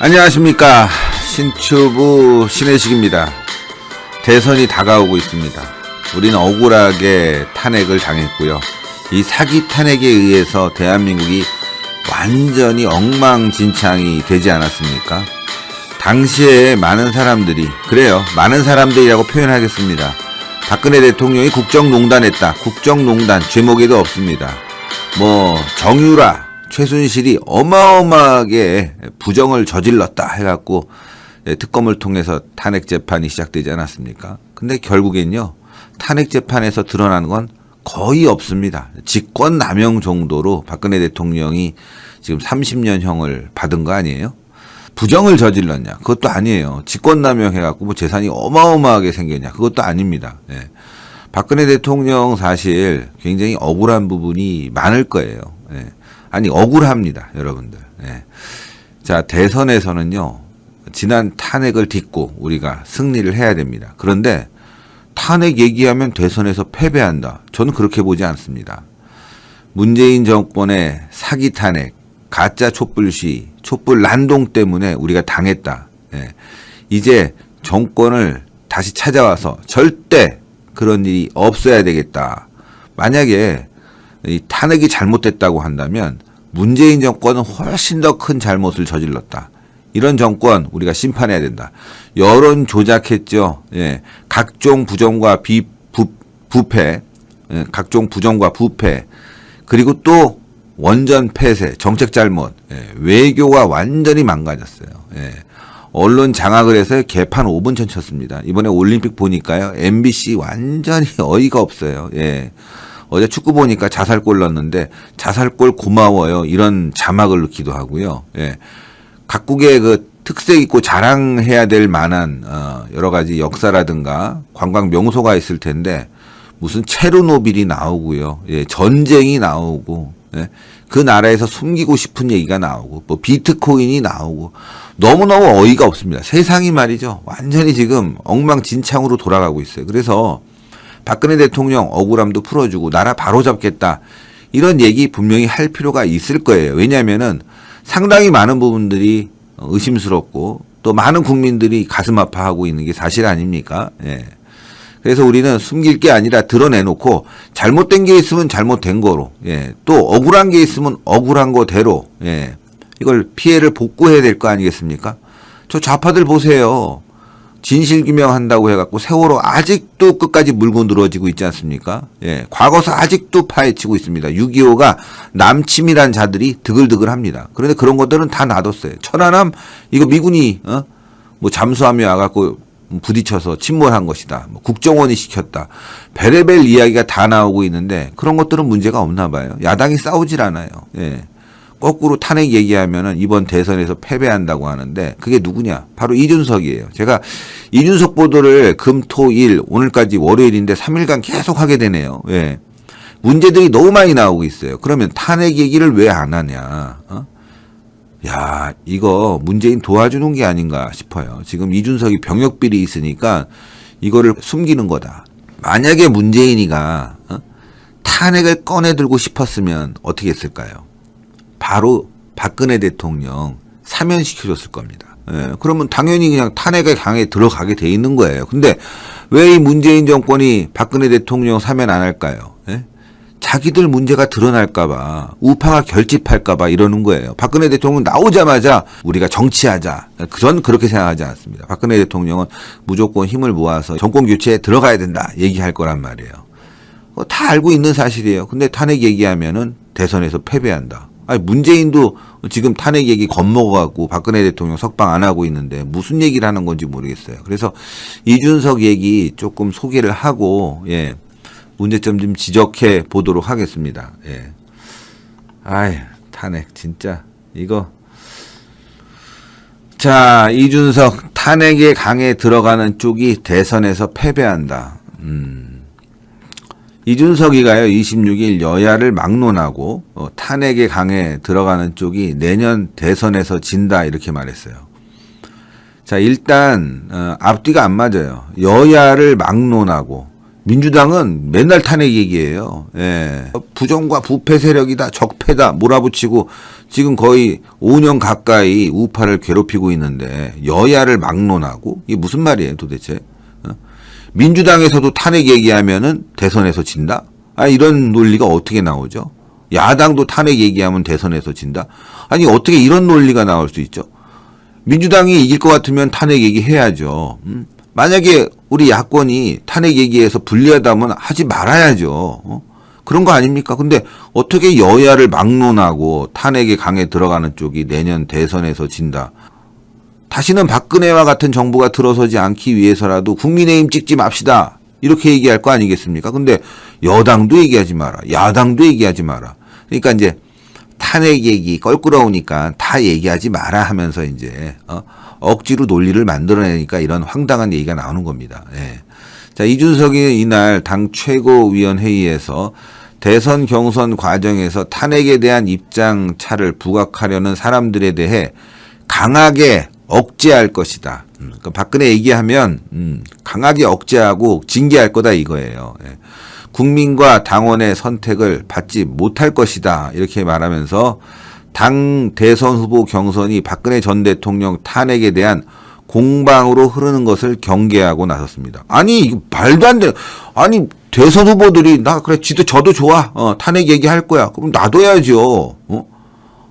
안녕하십니까. 신튜브 신혜식입니다. 대선이 다가오고 있습니다. 우리는 억울하게 탄핵을 당했고요. 이 사기 탄핵에 의해서 대한민국이 완전히 엉망진창이 되지 않았습니까? 당시에 많은 사람들이, 그래요, 많은 사람들이라고 표현하겠습니다. 박근혜 대통령이 국정농단했다. 국정농단 죄목에도 없습니다. 정유라, 최순실이 어마어마하게 부정을 저질렀다 해갖고 특검을 통해서 탄핵 재판이 시작되지 않았습니까? 근데 결국엔요, 탄핵 재판에서 드러나는 건 거의 없습니다. 직권남용 정도로 박근혜 대통령이 지금 30년형을 받은 거 아니에요? 부정을 저질렀냐? 그것도 아니에요. 직권남용 해갖고 재산이 어마어마하게 생겼냐? 그것도 아닙니다. 예. 박근혜 대통령 사실 굉장히 억울한 부분이 많을 거예요. 예. 아니, 억울합니다, 여러분들. 예. 자, 대선에서는요, 지난 탄핵을 딛고 우리가 승리를 해야 됩니다. 그런데 탄핵 얘기하면 대선에서 패배한다. 저는 그렇게 보지 않습니다. 문재인 정권의 사기 탄핵, 가짜 촛불 시위, 촛불 난동 때문에 우리가 당했다. 예. 이제 정권을 다시 찾아와서 절대 그런 일이 없어야 되겠다. 만약에 이 탄핵이 잘못됐다고 한다면 문재인 정권은 훨씬 더 큰 잘못을 저질렀다. 이런 정권 우리가 심판해야 된다. 여론 조작했죠. 예. 각종 부정과 부패, 예. 각종 부정과 부패, 그리고 또 원전 폐쇄, 정책 잘못, 예. 외교가 완전히 망가졌어요. 예. 언론 장악을 해서 개판 5분 전 쳤습니다. 이번에 올림픽 보니까요, MBC 완전히 어이가 없어요. 예. 어제 축구 보니까 자살골 넣었는데 자살골 고마워요, 이런 자막을 넣기도 하고요. 예. 각국의 그 특색 있고 자랑해야 될 만한 여러 가지 역사라든가 관광 명소가 있을 텐데 무슨 체르노빌이 나오고요. 예. 전쟁이 나오고, 예. 그 나라에서 숨기고 싶은 얘기가 나오고, 비트코인이 나오고, 너무너무 어이가 없습니다. 세상이 말이죠, 완전히 지금 엉망진창으로 돌아가고 있어요. 그래서 박근혜 대통령 억울함도 풀어주고 나라 바로잡겠다, 이런 얘기 분명히 할 필요가 있을 거예요. 왜냐하면은 상당히 많은 부분들이 의심스럽고 또 많은 국민들이 가슴 아파하고 있는 게 사실 아닙니까? 예. 그래서 우리는 숨길 게 아니라 드러내놓고 잘못된 게 있으면 잘못된 거로, 예. 또 억울한 게 있으면 억울한 거대로, 예. 이걸 피해를 복구해야 될 거 아니겠습니까? 저 좌파들 보세요. 진실규명한다고 해갖고 세월호 아직도 끝까지 물고 늘어지고 있지 않습니까? 예. 과거사 아직도 파헤치고 있습니다. 6.25가 남침이란 자들이 드글드글합니다. 그런데 그런 것들은 다 놔뒀어요. 천안함 이거 미군이 잠수함이 와갖고 부딪혀서 침몰한 것이다. 국정원이 시켰다. 베레벨 이야기가 다 나오고 있는데 그런 것들은 문제가 없나 봐요. 야당이 싸우질 않아요. 예. 거꾸로 탄핵 얘기하면은 이번 대선에서 패배한다고 하는데 그게 누구냐? 바로 이준석이에요. 제가 이준석 보도를 금, 토, 일, 오늘까지 월요일인데 3일간 계속 하게 되네요. 예. 문제들이 너무 많이 나오고 있어요. 그러면 탄핵 얘기를 왜 안 하냐? 야, 이거 문재인 도와주는 게 아닌가 싶어요. 지금 이준석이 병역비리 있으니까 이거를 숨기는 거다. 만약에 문재인이가 탄핵을 꺼내들고 싶었으면 어떻게 했을까요? 바로 박근혜 대통령 사면시켜줬을 겁니다. 예, 그러면 당연히 그냥 탄핵의 강에 들어가게 돼 있는 거예요. 근데 왜 이 문재인 정권이 박근혜 대통령 사면 안 할까요? 예? 자기들 문제가 드러날까봐, 우파가 결집할까봐 이러는 거예요. 박근혜 대통령 나오자마자 우리가 정치하자. 전 그렇게 생각하지 않습니다. 박근혜 대통령은 무조건 힘을 모아서 정권 교체에 들어가야 된다 얘기할 거란 말이에요. 다 알고 있는 사실이에요. 근데 탄핵 얘기하면은 대선에서 패배한다. 아니, 문재인도 지금 탄핵 얘기 겁먹어갖고 박근혜 대통령 석방 안 하고 있는데 무슨 얘기를 하는 건지 모르겠어요. 그래서 이준석 얘기 조금 소개를 하고, 예, 문제점 좀 지적해 보도록 하겠습니다. 예. 아이, 탄핵, 진짜, 이거. 자, 이준석, 탄핵의 강에 들어가는 쪽이 대선에서 패배한다. 이준석이가요, 26일 여야를 막론하고 탄핵의 강에 들어가는 쪽이 내년 대선에서 진다 이렇게 말했어요. 자, 일단 앞뒤가 안 맞아요. 여야를 막론하고 민주당은 맨날 탄핵 얘기예요. 예. 부정과 부패 세력이다, 적폐다 몰아붙이고 지금 거의 5년 가까이 우파를 괴롭히고 있는데 여야를 막론하고 이게 무슨 말이에요 도대체? 민주당에서도 탄핵 얘기하면은 대선에서 진다? 이런 논리가 어떻게 나오죠? 야당도 탄핵 얘기하면 대선에서 진다? 아니 어떻게 이런 논리가 나올 수 있죠? 민주당이 이길 것 같으면 탄핵 얘기해야죠. 만약에 우리 야권이 탄핵 얘기해서 불리하다면 하지 말아야죠. 그런 거 아닙니까? 근데 어떻게 여야를 막론하고 탄핵의 강에 들어가는 쪽이 내년 대선에서 진다. 다시는 박근혜와 같은 정부가 들어서지 않기 위해서라도 국민의힘 찍지 맙시다. 이렇게 얘기할 거 아니겠습니까? 근데 여당도 얘기하지 마라. 야당도 얘기하지 마라. 그러니까 이제 탄핵 얘기 껄끄러우니까 다 얘기하지 마라 하면서 이제 억지로 논리를 만들어내니까 이런 황당한 얘기가 나오는 겁니다. 예. 자, 이준석이 이날 당 최고위원회의에서 대선 경선 과정에서 탄핵에 대한 입장 차를 부각하려는 사람들에 대해 강하게 억제할 것이다. 그러니까 박근혜 얘기하면 강하게 억제하고 징계할 거다 이거예요. 예. 국민과 당원의 선택을 받지 못할 것이다. 이렇게 말하면서 당 대선 후보 경선이 박근혜 전 대통령 탄핵에 대한 공방으로 흐르는 것을 경계하고 나섰습니다. 아니 이거 말도 안 돼. 아니 대선 후보들이 나 그래 저도 좋아. 탄핵 얘기할 거야. 그럼 놔둬야죠.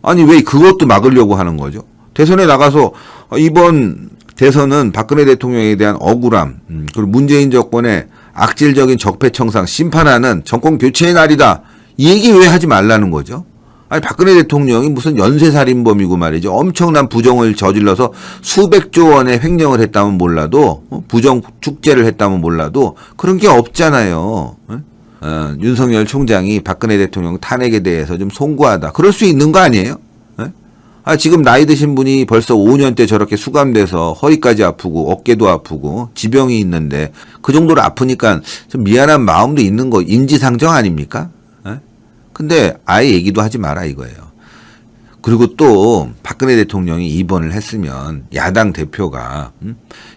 아니 왜 그것도 막으려고 하는 거죠? 대선에 나가서 이번 대선은 박근혜 대통령에 대한 억울함 그리고 문재인 정권의 악질적인 적폐청산 심판하는 정권 교체의 날이다. 이 얘기 왜 하지 말라는 거죠? 아니 박근혜 대통령이 무슨 연쇄살인범이고 말이죠. 엄청난 부정을 저질러서 수백조 원의 횡령을 했다면 몰라도 부정 축제를 했다면 몰라도 그런 게 없잖아요. 윤석열 총장이 박근혜 대통령 탄핵에 대해서 좀 송구하다. 그럴 수 있는 거 아니에요? 지금 나이 드신 분이 벌써 5년째 저렇게 수감돼서 허리까지 아프고 어깨도 아프고 지병이 있는데 그 정도로 아프니까 좀 미안한 마음도 있는 거 인지상정 아닙니까? 근데 아예 얘기도 하지 마라 이거예요. 그리고 또 박근혜 대통령이 입원을 했으면 야당 대표가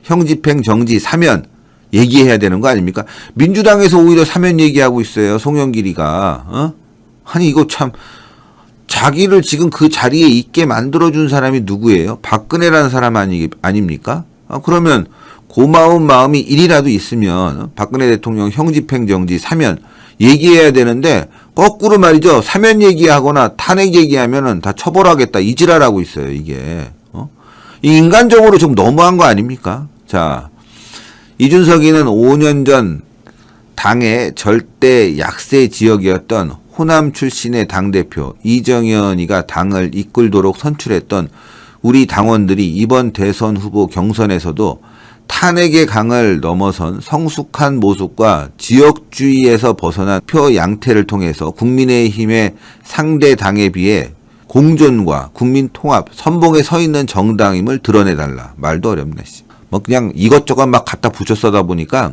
형집행 정지 사면 얘기해야 되는 거 아닙니까? 민주당에서 오히려 사면 얘기하고 있어요. 송영길이가. 아니 이거 참 자기를 지금 그 자리에 있게 만들어준 사람이 누구예요? 박근혜라는 사람 아닙니까? 그러면 고마운 마음이 일이라도 있으면 박근혜 대통령 형집행정지 사면 얘기해야 되는데 거꾸로 말이죠. 사면 얘기하거나 탄핵 얘기하면은 다 처벌하겠다. 이지랄하고 있어요. 이게. 인간적으로 좀 너무한 거 아닙니까? 자, 이준석이는 5년 전 당의 절대 약세 지역이었던 호남 출신의 당대표 이정현이가 당을 이끌도록 선출했던 우리 당원들이 이번 대선 후보 경선에서도 탄핵의 강을 넘어선 성숙한 모습과 지역주의에서 벗어난 표 양태를 통해서 국민의힘의 상대 당에 비해 공존과 국민 통합, 선봉에 서 있는 정당임을 드러내달라. 말도 어렵네. 뭐 그냥 이것저것 막 갖다 붙여 써다 보니까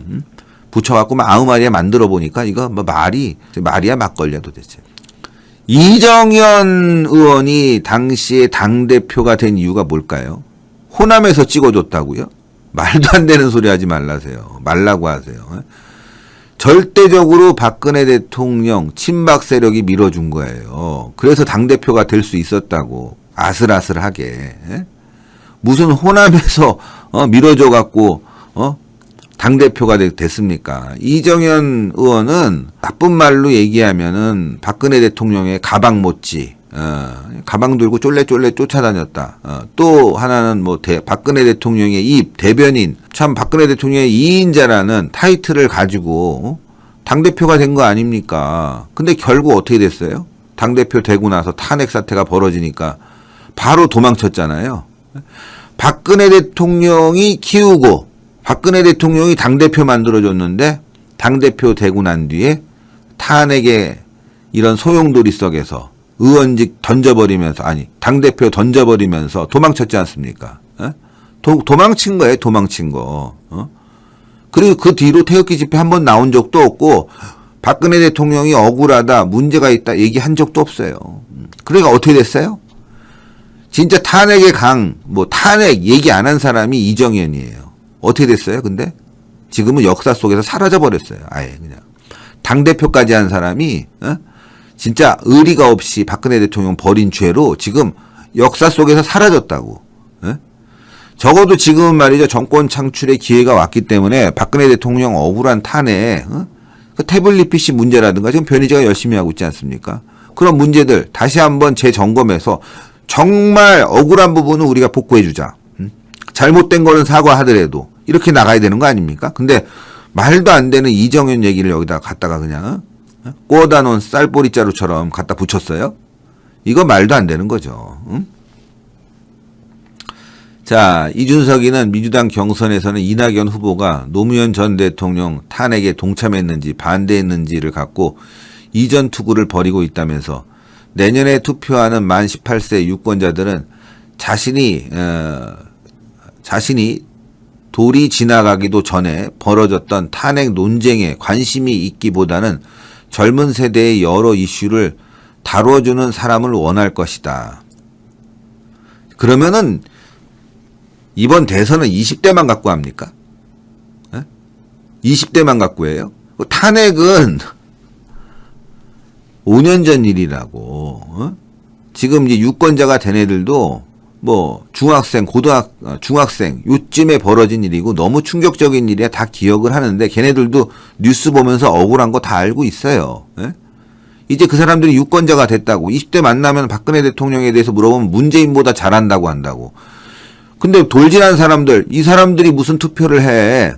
붙여갖고 막 아무 말이야 만들어 보니까 이거 뭐 말이야 막걸리야 도대체. 이정현 의원이 당시에 당대표가 된 이유가 뭘까요? 호남에서 찍어줬다고요? 말도 안 되는 소리 하지 말라고 하세요. 절대적으로 박근혜 대통령 친박 세력이 밀어준 거예요. 그래서 당대표가 될 수 있었다고 아슬아슬하게. 무슨 호남에서 밀어줘갖고 당대표가 됐습니까? 이정현 의원은 나쁜 말로 얘기하면은 박근혜 대통령의 가방 못지, 가방 들고 쫄래쫄래 쫓아다녔다. 또 하나는 뭐 박근혜 대통령의 입, 대변인, 참 박근혜 대통령의 2인자라는 타이틀을 가지고 당대표가 된 거 아닙니까? 근데 결국 어떻게 됐어요? 당대표 되고 나서 탄핵 사태가 벌어지니까 바로 도망쳤잖아요. 박근혜 대통령이 키우고 박근혜 대통령이 당대표 만들어줬는데 당대표 되고 난 뒤에 탄핵의 이런 소용돌이 속에서 의원직 던져버리면서 당대표 던져버리면서 도망쳤지 않습니까? 도망친 거예요. 도망친 거. 그리고 그 뒤로 태극기 집회 한 번 나온 적도 없고 박근혜 대통령이 억울하다 문제가 있다 얘기한 적도 없어요. 그러니까 어떻게 됐어요? 진짜 탄핵의 탄핵 얘기 안 한 사람이 이정현이에요. 어떻게 됐어요? 근데 지금은 역사 속에서 사라져 버렸어요. 아예 그냥 당대표까지 한 사람이 진짜 의리가 없이 박근혜 대통령 벌인 죄로 지금 역사 속에서 사라졌다고. 적어도 지금은 말이죠. 정권 창출의 기회가 왔기 때문에 박근혜 대통령 억울한 탄핵, 그 태블릿 PC 문제라든가 지금 변희재가 열심히 하고 있지 않습니까? 그런 문제들 다시 한번 재점검해서 정말 억울한 부분은 우리가 복구해주자. 잘못된 거는 사과하더라도 이렇게 나가야 되는 거 아닙니까? 근데 말도 안 되는 이정현 얘기를 여기다 갖다가 그냥 꼬다 놓은 쌀보리자루처럼 갖다 붙였어요. 이거 말도 안 되는 거죠. 응? 자, 이준석이는 민주당 경선에서는 이낙연 후보가 노무현 전 대통령 탄핵에 동참했는지 반대했는지를 갖고 이전 투구를 벌이고 있다면서 내년에 투표하는 만 18세 유권자들은 자신이 돌이 지나가기도 전에 벌어졌던 탄핵 논쟁에 관심이 있기보다는 젊은 세대의 여러 이슈를 다뤄주는 사람을 원할 것이다. 그러면은 이번 대선은 20대만 갖고 합니까? 20대만 갖고 해요? 탄핵은 5년 전 일이라고. 지금 이제 유권자가 된 애들도 뭐 중학생, 중학생 요쯤에 벌어진 일이고 너무 충격적인 일이야. 다 기억을 하는데 걔네들도 뉴스 보면서 억울한 거 다 알고 있어요. 이제 그 사람들이 유권자가 됐다고. 20대 만나면 박근혜 대통령에 대해서 물어보면 문재인보다 잘한다고 한다고. 근데 돌진한 사람들, 이 사람들이 무슨 투표를 해?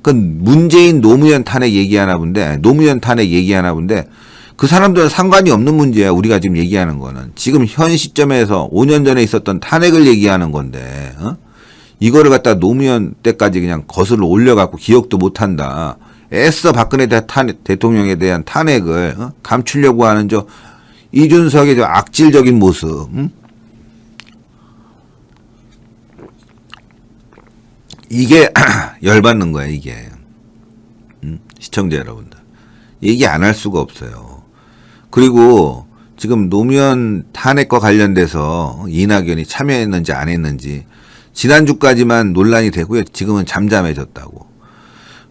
그건 문재인 노무현 탄핵 얘기하나 본데, 노무현 탄핵 얘기하나 본데, 그 사람들은 상관이 없는 문제야. 우리가 지금 얘기하는 거는. 지금 현 시점에서 5년 전에 있었던 탄핵을 얘기하는 건데, 이거를 갖다 노무현 때까지 그냥 거슬러 올려갖고 기억도 못한다. 애써 박근혜 대통령에 대한 탄핵을 감추려고 하는 이준석의 악질적인 모습. 이게 열받는 거야, 이게. 시청자 여러분들. 얘기 안 할 수가 없어요. 그리고 지금 노무현 탄핵과 관련돼서 이낙연이 참여했는지 안 했는지 지난주까지만 논란이 되고요. 지금은 잠잠해졌다고.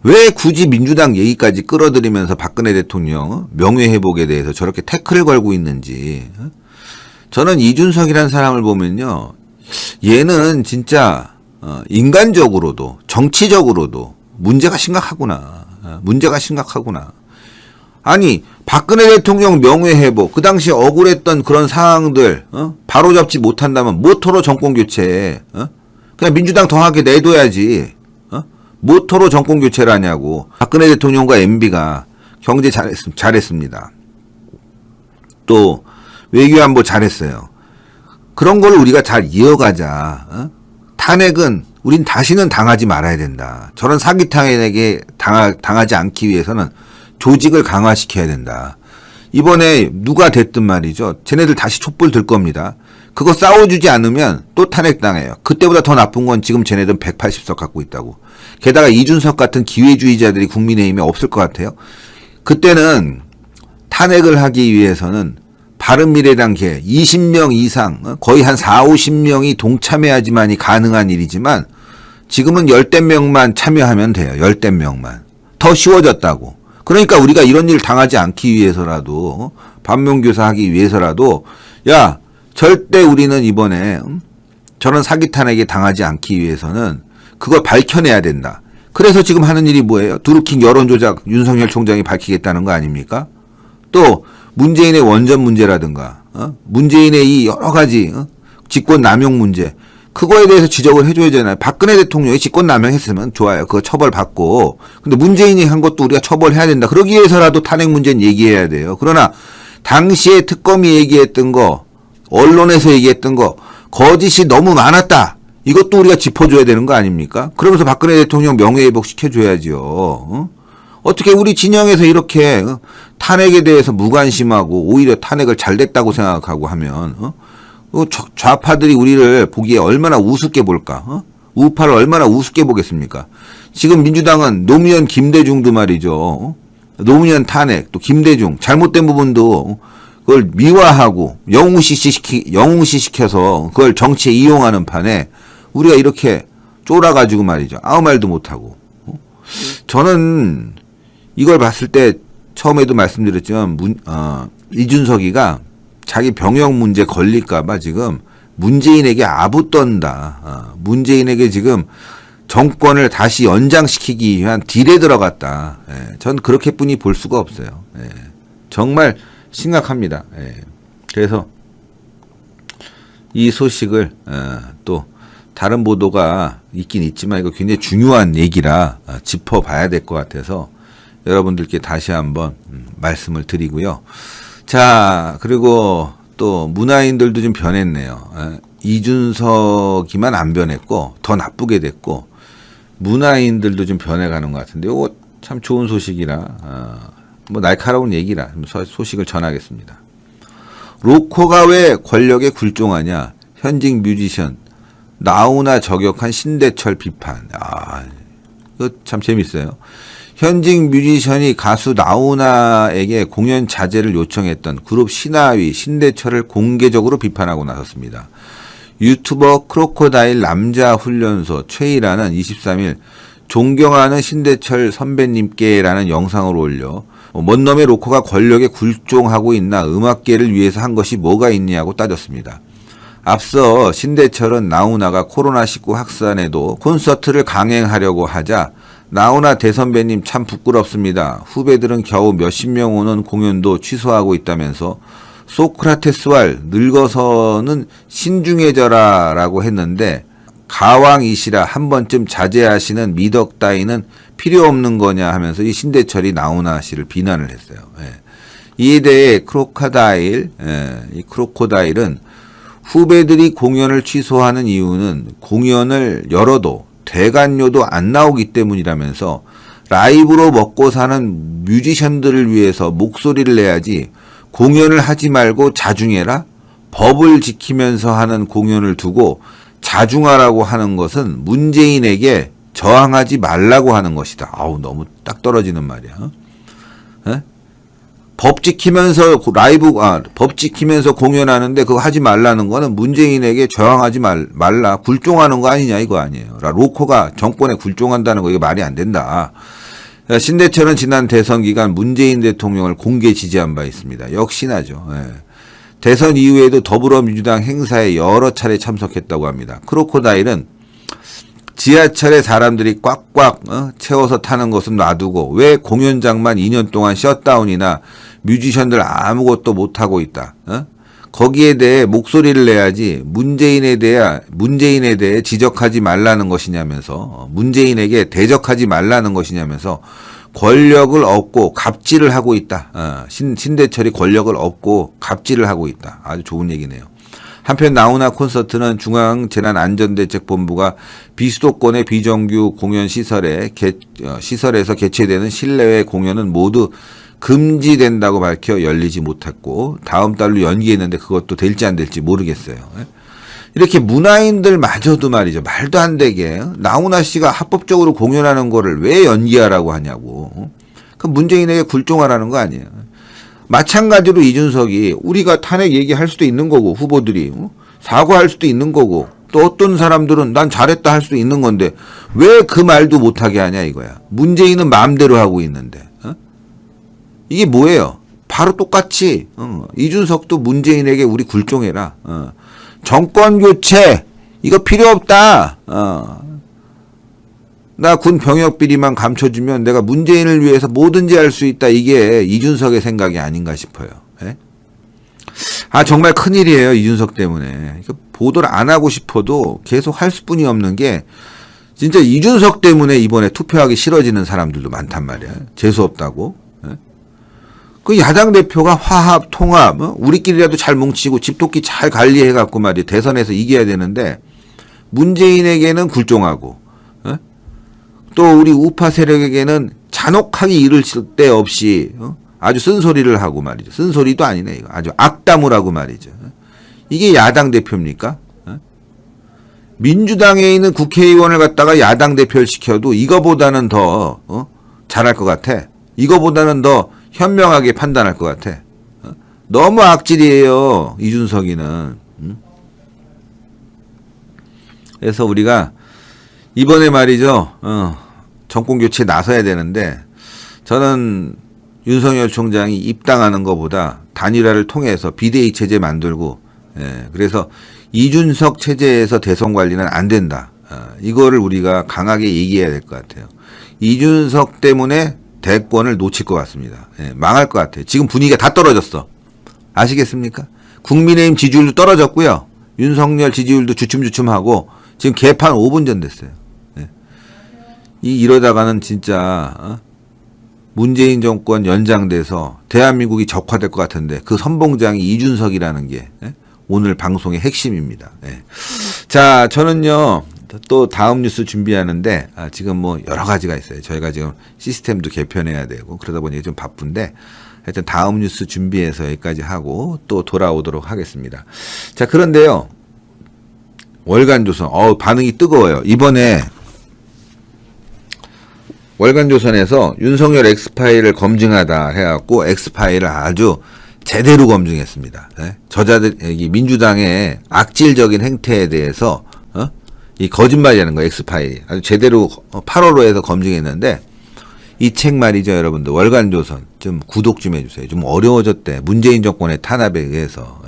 왜 굳이 민주당 얘기까지 끌어들이면서 박근혜 대통령 명예회복에 대해서 저렇게 태클을 걸고 있는지. 저는 이준석이라는 사람을 보면요. 얘는 진짜 인간적으로도 정치적으로도 문제가 심각하구나. 문제가 심각하구나. 아니 박근혜 대통령 명예회복 그 당시 억울했던 그런 상황들 바로잡지 못한다면 모토로 정권교체 그냥 민주당 더하게 내둬야지. 모토로 정권교체를 하냐고. 박근혜 대통령과 MB가 경제 잘했습니다. 또 외교안보 잘했어요. 그런 걸 우리가 잘 이어가자. 탄핵은 우린 다시는 당하지 말아야 된다. 저런 사기 탄핵에 당하지 않기 위해서는 조직을 강화시켜야 된다. 이번에 누가 됐든 말이죠. 쟤네들 다시 촛불 들 겁니다. 그거 싸워주지 않으면 또 탄핵당해요. 그때보다 더 나쁜 건 지금 쟤네들은 180석 갖고 있다고. 게다가 이준석 같은 기회주의자들이 국민의힘에 없을 것 같아요. 그때는 탄핵을 하기 위해서는 바른미래당 계 20명 이상 거의 한 4, 50명이 동참해야지만이 가능한 일이지만 지금은 10대 명만 참여하면 돼요. 10대 명만. 더 쉬워졌다고. 그러니까 우리가 이런 일 당하지 않기 위해서라도 반면교사 하기 위해서라도 야 절대 우리는 이번에 저런 사기 탄핵에 당하지 않기 위해서는 그걸 밝혀내야 된다. 그래서 지금 하는 일이 뭐예요? 드루킹 여론조작 윤석열 총장이 밝히겠다는 거 아닙니까? 또 문재인의 원전 문제라든가 문재인의 이 여러 가지 직권 남용 문제 그거에 대해서 지적을 해줘야 되잖아요. 박근혜 대통령이 직권 남용했으면 좋아요. 그거 처벌받고. 근데 문재인이 한 것도 우리가 처벌해야 된다. 그러기 위해서라도 탄핵 문제는 얘기해야 돼요. 그러나 당시에 특검이 얘기했던 거 언론에서 얘기했던 거 거짓이 너무 많았다. 이것도 우리가 짚어줘야 되는 거 아닙니까? 그러면서 박근혜 대통령 명예회복 시켜줘야지요. 어떻게 우리 진영에서 이렇게 탄핵에 대해서 무관심하고 오히려 탄핵을 잘 됐다고 생각하고 하면 좌파들이 우리를 보기에 얼마나 우습게 볼까? 우파를 얼마나 우습게 보겠습니까? 지금 민주당은 노무현 김대중도 말이죠. 노무현 탄핵 또 김대중 잘못된 부분도 그걸 미화하고 영웅시시켜서 그걸 정치에 이용하는 판에 우리가 이렇게 쫄아가지고 말이죠. 아무 말도 못하고 저는 이걸 봤을 때 처음에도 말씀드렸지만 이준석이가 자기 병역 문제 걸릴까봐 지금 문재인에게 아부 떤다. 문재인에게 지금 정권을 다시 연장시키기 위한 딜에 들어갔다. 예, 전 그렇게뿐이 볼 수가 없어요. 예, 정말 심각합니다. 예, 그래서 이 소식을 또 다른 보도가 있긴 있지만 이거 굉장히 중요한 얘기라 짚어봐야 될 것 같아서 여러분들께 다시 한번 말씀을 드리고요. 자, 그리고 또 문화인들도 좀 변했네요. 이준석이만 안 변했고 더 나쁘게 됐고 문화인들도 좀 변해가는 것 같은데 이거 참 좋은 소식이라 뭐 날카로운 얘기라 소식을 전하겠습니다. 로코가 왜 권력에 굴종하냐? 현직 뮤지션 나훈아 저격한 신대철 비판. 이거 참 재밌어요. 현직 뮤지션이 가수 나훈아에게 공연 자제를 요청했던 그룹 신하위 신대철을 공개적으로 비판하고 나섰습니다. 유튜버 크로코다일 남자훈련소 최일아는 23일 존경하는 신대철 선배님께라는 영상을 올려 뭔 놈의 로코가 권력에 굴종하고 있나 음악계를 위해서 한 것이 뭐가 있냐고 따졌습니다. 앞서 신대철은 나훈아가 코로나19 확산에도 콘서트를 강행하려고 하자 나훈아 대선배님 참 부끄럽습니다. 후배들은 겨우 몇십 명 오는 공연도 취소하고 있다면서 소크라테스왈 늙어서는 신중해져라 라고 했는데 가왕이시라 한 번쯤 자제하시는 미덕 따위는 필요 없는 거냐 하면서 이 신대철이 나훈아 씨를 비난을 했어요. 예. 이에 대해 이 크로코다일은 후배들이 공연을 취소하는 이유는 공연을 열어도 대관료도 안 나오기 때문이라면서 라이브로 먹고 사는 뮤지션들을 위해서 목소리를 내야지 공연을 하지 말고 자중해라? 법을 지키면서 하는 공연을 두고 자중하라고 하는 것은 문재인에게 저항하지 말라고 하는 것이다. 너무 딱 떨어지는 말이야. 에? 법 지키면서 법 지키면서 공연하는데 그거 하지 말라는 거는 문재인에게 저항하지 말라, 굴종하는 거 아니냐 이거 아니에요. 로코가 정권에 굴종한다는 거 이거 말이 안 된다. 신대철은 지난 대선 기간 문재인 대통령을 공개 지지한 바 있습니다. 역시나죠. 예. 대선 이후에도 더불어민주당 행사에 여러 차례 참석했다고 합니다. 크로코다일은 지하철에 사람들이 꽉꽉 채워서 타는 것은 놔두고 왜 공연장만 2년 동안 셧다운이나 뮤지션들 아무것도 못하고 있다. 거기에 대해 목소리를 내야지 문재인에 대해 지적하지 말라는 것이냐면서 문재인에게 대적하지 말라는 것이냐면서 권력을 얻고 갑질을 하고 있다. 신대철이 권력을 얻고 갑질을 하고 있다. 아주 좋은 얘기네요. 한편 나훈아 콘서트는 중앙재난안전대책본부가 비수도권의 비정규 공연 시설에서 개최되는 실내외 공연은 모두 금지된다고 밝혀 열리지 못했고 다음 달로 연기했는데 그것도 될지 안 될지 모르겠어요. 이렇게 문화인들마저도 말이죠. 말도 안 되게 나훈아 씨가 합법적으로 공연하는 거를 왜 연기하라고 하냐고. 그 문재인에게 굴종하라는 거 아니에요. 마찬가지로 이준석이 우리가 탄핵 얘기할 수도 있는 거고 후보들이 사과할 수도 있는 거고 또 어떤 사람들은 난 잘했다 할 수도 있는 건데 왜 그 말도 못하게 하냐 이거야. 문재인은 마음대로 하고 있는데 이게 뭐예요? 바로 똑같이 이준석도 문재인에게 우리 굴종해라. 정권 교체 이거 필요 없다. 나 군 병역 비리만 감춰주면 내가 문재인을 위해서 뭐든지 할 수 있다. 이게 이준석의 생각이 아닌가 싶어요. 예? 정말 큰일이에요. 이준석 때문에. 보도를 안 하고 싶어도 계속 할 수뿐이 없는 게 진짜 이준석 때문에 이번에 투표하기 싫어지는 사람들도 많단 말이야. 재수없다고. 예? 그 야당 대표가 화합, 통합, 우리끼리라도 잘 뭉치고 집토끼 잘 관리해갖고 말이야. 대선에서 이겨야 되는데 문재인에게는 굴종하고 또 우리 우파 세력에게는 잔혹하게 이를 때 없이 아주 쓴소리를 하고 말이죠. 쓴소리도 아니네 이거. 아주 악담을 하고 말이죠. 이게 야당 대표입니까? 민주당에 있는 국회의원을 갖다가 야당 대표를 시켜도 이거보다는 더 잘할 것 같아. 이거보다는 더 현명하게 판단할 것 같아. 너무 악질이에요. 이준석이는. 그래서 우리가 이번에 말이죠. 정권 교체에 나서야 되는데 저는 윤석열 총장이 입당하는 것보다 단일화를 통해서 비대위 체제 만들고 그래서 이준석 체제에서 대선 관리는 안 된다. 이거를 우리가 강하게 얘기해야 될 것 같아요. 이준석 때문에 대권을 놓칠 것 같습니다. 망할 것 같아요. 지금 분위기가 다 떨어졌어. 아시겠습니까? 국민의힘 지지율도 떨어졌고요. 윤석열 지지율도 주춤주춤하고 지금 개판 5분 전 됐어요. 이러다가는 진짜 문재인 정권 연장돼서 대한민국이 적화될 것 같은데 그 선봉장이 이준석이라는 게 오늘 방송의 핵심입니다. 자, 저는요 또 다음 뉴스 준비하는데 지금 뭐 여러 가지가 있어요. 저희가 지금 시스템도 개편해야 되고 그러다 보니 좀 바쁜데 하여튼 다음 뉴스 준비해서 여기까지 하고 또 돌아오도록 하겠습니다. 자, 그런데요 월간조선 반응이 뜨거워요. 이번에 월간조선에서 윤석열 엑스파일을 검증하다 해갖고 엑스파일을 아주 제대로 검증했습니다. 저자들, 민주당의 악질적인 행태에 대해서, 이 거짓말이라는 거, 엑스파일이. 아주 제대로 8월호에서 검증했는데, 이 책 말이죠, 여러분들. 월간조선. 좀 구독 좀 해주세요. 좀 어려워졌대. 문재인 정권의 탄압에 의해서.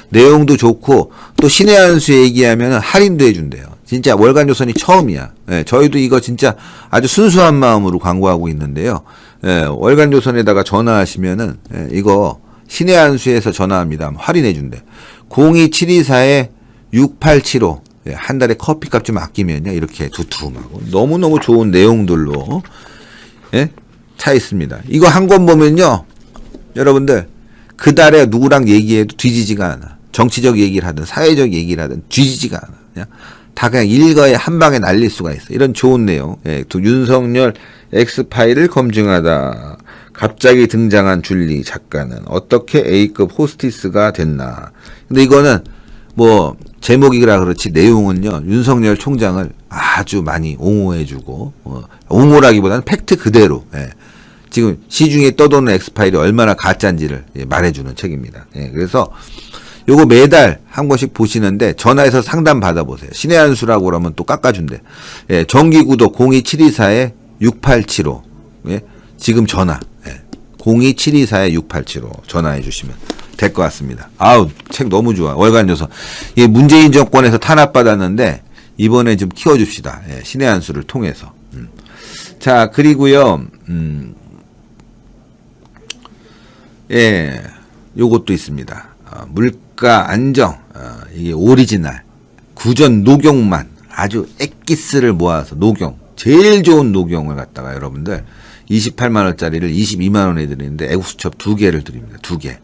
내용도 좋고, 또 신의 한 수 얘기하면 할인도 해준대요. 진짜 월간조선이 처음이야. 저희도 이거 진짜 아주 순수한 마음으로 광고하고 있는데요. 월간조선에다가 전화하시면은, 이거 신의 한 수에서 전화합니다. 할인해 준대. 02724-6875. 한 달에 커피값 좀 아끼면요. 이렇게 두툼하고 너무너무 좋은 내용들로 차 있습니다. 이거 한 권 보면요. 여러분들 그 달에 누구랑 얘기해도 뒤지지가 않아. 정치적 얘기를 하든 사회적 얘기를 하든 뒤지지가 않아. 다 그냥 일거에 한 방에 날릴 수가 있어. 이런 좋은 내용. 윤석열 엑스파일을 검증하다. 갑자기 등장한 줄리 작가는 어떻게 A급 호스티스가 됐나. 근데 이거는 뭐 제목이라 그렇지 내용은요. 윤석열 총장을 아주 많이 옹호해주고 옹호라기보다는 팩트 그대로 지금 시중에 떠도는 엑스파일이 얼마나 가짜인지를 말해주는 책입니다. 그래서 요거 매달 한 권씩 보시는데 전화해서 상담 받아보세요. 신의 한 수라고 그러면 또 깎아준대. 정기구독 02724-6875. 지금 전화. 02724-6875 전화해 주시면 될 것 같습니다. 아우, 책 너무 좋아. 월간조선. 이 문재인 정권에서 탄압받았는데 이번에 좀 키워줍시다. 신의 한 수를 통해서. 자, 그리고요, 요것도 있습니다. 물가 안정, 이게 오리지널, 구전 녹용만 아주 엑기스를 모아서 녹용, 제일 좋은 녹용을 갖다가 여러분들 28만원짜리를 22만원에 드리는데 애국수첩 2개를 드립니다. 2개.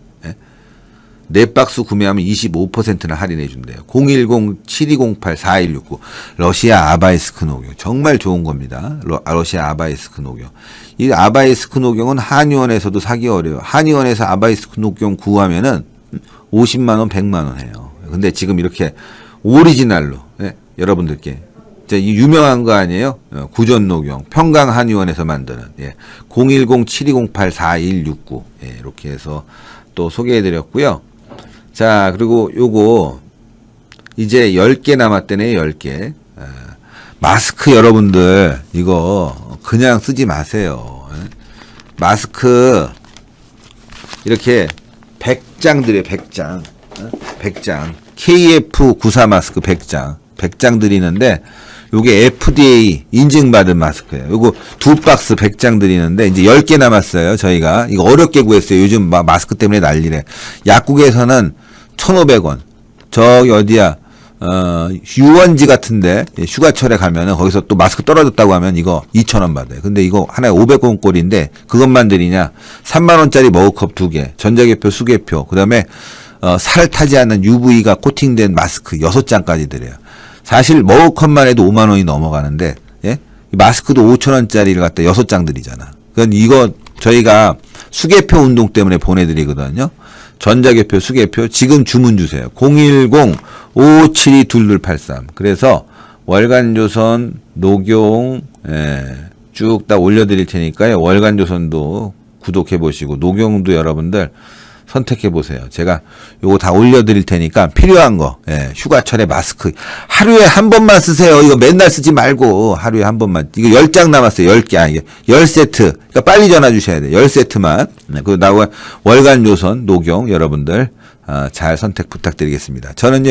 4박스 구매하면 25%나 할인해 준대요. 010-7208-4169 러시아 아바이스크 녹용. 정말 좋은 겁니다. 러시아 아바이스크 녹용. 이 아바이스크 녹용은 한의원에서도 사기 어려워요. 한의원에서 아바이스크 녹용 구하면은 50만원, 100만원 해요. 근데 지금 이렇게 오리지널로 여러분들께 이 유명한 거 아니에요? 구전녹용 평강 한의원에서 만드는 010-7208-4169 이렇게 해서 또 소개해드렸고요. 자, 그리고 요거 이제 10개 남았대네요. 10개. 마스크 여러분들 이거 그냥 쓰지 마세요. 마스크 이렇게 100장 드려요. 100장. 100장. KF94 마스크 100장. 100장 드리는데 요게 FDA 인증받은 마스크예요. 요거 2박스 100장 드리는데 이제 10개 남았어요. 저희가 이거 어렵게 구했어요. 요즘 마스크 때문에 난리래. 약국에서는 1,500원. 저기 어디야 유원지 같은데 휴가철에 가면은 거기서 또 마스크 떨어졌다고 하면 이거 2,000원 받아요. 근데 이거 하나에 500원 꼴인데 그것만 드리냐 3만원짜리 머그컵 2개, 전자개표, 수개표, 그 다음에 살 타지 않는 UV가 코팅된 마스크 6장까지 드려요. 사실 머그컵만 해도 5만원이 넘어가는데 마스크도 5,000원짜리를 갖다 6장 드리잖아. 그건 이거 저희가 수개표 운동 때문에 보내드리거든요. 전자개표, 수개표 지금 주문 주세요. 010-572-2283 그래서 월간조선, 녹용 쭉 다 올려드릴 테니까요. 월간조선도 구독해보시고 녹용도 여러분들 선택해 보세요. 제가 요거 다 올려드릴 테니까 필요한 거, 예, 휴가철에 마스크 하루에 한 번만 쓰세요. 이거 맨날 쓰지 말고 하루에 한 번만. 이거 10장 남았어요. 10개 아니 10세트. 그러니까 빨리 전화 주셔야 돼요. 10세트만. 네, 그리고 나와 월간 조선 녹용 여러분들 잘 선택 부탁드리겠습니다. 저는요.